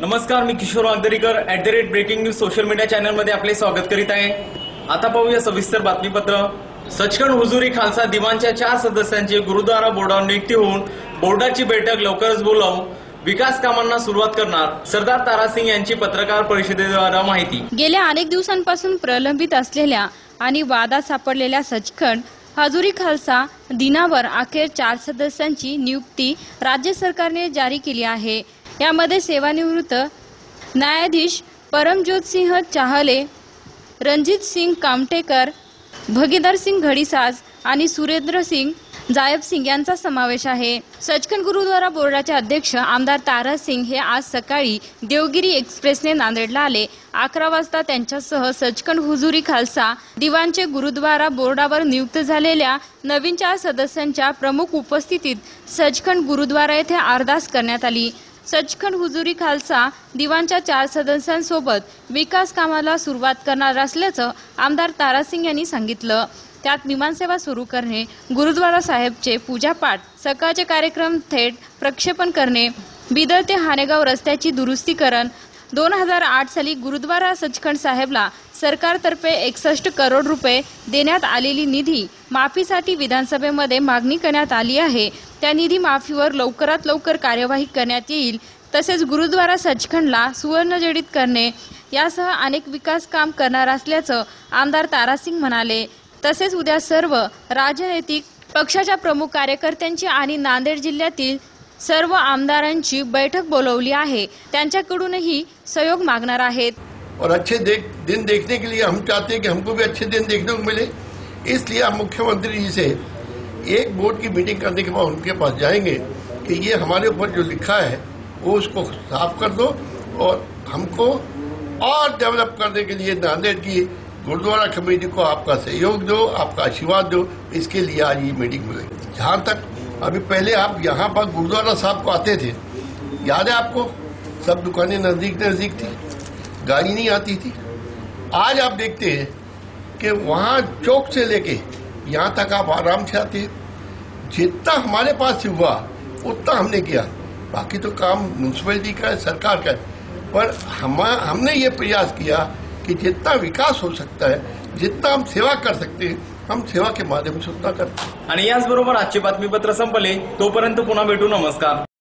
नमस्कार, मी Kishor Andherikar @breaking news social media चॅनलमध्ये आपले स्वागत करीत आहे। आता पाहूया सविस्तर बातमीपत्र। सचखंड हुजुरी खालसा दिवाणच्या 4 सदस्यांची गुरुद्वारा बोर्डावर नियुक्ती होऊन बोर्डाची बैठक लवकरच बोलावून विकास कामांना सुरुवात करणार, सरदार तारासिंग यांची पत्रकार परिषदेद्वारे माहिती। गेल्या अनेक दिवसांपासून प्रलंबित असलेल्या आणि वादात सापडलेल्या सचखंड हुजुरी खालसा दिनावर अखेर 4 सदस्यांची नियुक्ती राज्य सरकारने जारी केली आहे। यामध्ये सेवानिवृत्त न्यायाधीश परमज्योत सिंह चाहले, रणजित सिंह कामटेकर, भगीधर सिंह घड़ीसाज आणि सुरेंद्र सिंह जायब सिंह यांचा समावेश आहे। सचखंड गुरुद्वारा बोर्डाचे अध्यक्ष आमदार तारा सिंह हे आज सकाळी देवगिरी एक्सप्रेसने नांदेडला आले। 11 वाजता त्यांच्यासह सचखंड हुजुरी खालसा दिवाणचे गुरुद्वारा बोर्डावर नियुक्त झालेल्या नवीन 4 सदस्यांच्या प्रमुख उपस्थितीत सचखंड गुरुद्वारा येथे अरदास करण्यात आली। सचखंड हुजुरी खालसा दिवाणच्या 4 सदस्यांसोबत विकास कामाला सुरुवात करणार असल्याचं आमदार तारासिंग यांनी सांगितलं। त्यात विमानसेवा सुरू करणे, गुरुद्वारा साहेबचे पूजापाठ, सकाळचे कार्यक्रम थेट प्रक्षेपण करणे, बिदर ते हानेगाव रस्त्याची दुरुस्तीकरण, 2008 साली गुरुद्वारा सचखंड साहेबला सरकारतर्फे 61 करोड रुपये देण्यात आलेली निधी माफीसाठी विधानसभेमध्ये मागणी करण्यात आली आहे। त्या निधी माफीवर लवकरात लवकर कार्यवाही करण्यात येईल। तसेच गुरुद्वारा सचखंडला सुवर्णजडित करणे यासह अनेक विकास काम करणार असल्याचं आमदार तारासिंग म्हणाले। तसेच उद्या सर्व राजनैतिक पक्षाच्या प्रमुख कार्यकर्त्यांची आणि नांदेड जिल्ह्यातील सर्व आमदारांची बैठक बोलवली आहे। त्यांच्याकडूनही सहयोग मागणार आहेत। और अच्छे दिन देखने के लिए हम चाहते हैं कि हमको भी अच्छे दिन देखने को मिले, इसलिए हम मुख्यमंत्री जी से एक बोर्ड की मीटिंग करने के बाद उनके पास जाएंगे कि ये हमारे ऊपर जो लिखा है वो उसको साफ कर दो और हमको और डेवलप करने के लिए नांदेड़ की गुरुद्वारा कमेटी को आपका सहयोग दो, आपका आशीर्वाद दो। इसके लिए आज ये मीटिंग मिलेगी। जहाँ तक अभी पहले आप यहाँ पर गुरुद्वारा साहब को आते थे, याद है आपको, सब दुकानें नजदीक नजदीक थी, गाड़ी नहीं आती थी। आज आप देखते हैं कि वहाँ चौक से लेके यहाँ तक आप आराम से आते हैं। जितना हमारे पास से हुआ उतना हमने किया, बाकी तो काम म्यूनसिपैलिटी का है, सरकार का है। पर हमने ये प्रयास किया कि जितना विकास हो सकता है, जितना हम सेवा कर सकते हैं, हम सेवा के माध्यम से उतना करते हैं। आणि याचबरोबर आजचे बातमीपत्र संपले। तोपर्यंत पुन्हा भेटू। नमस्कार।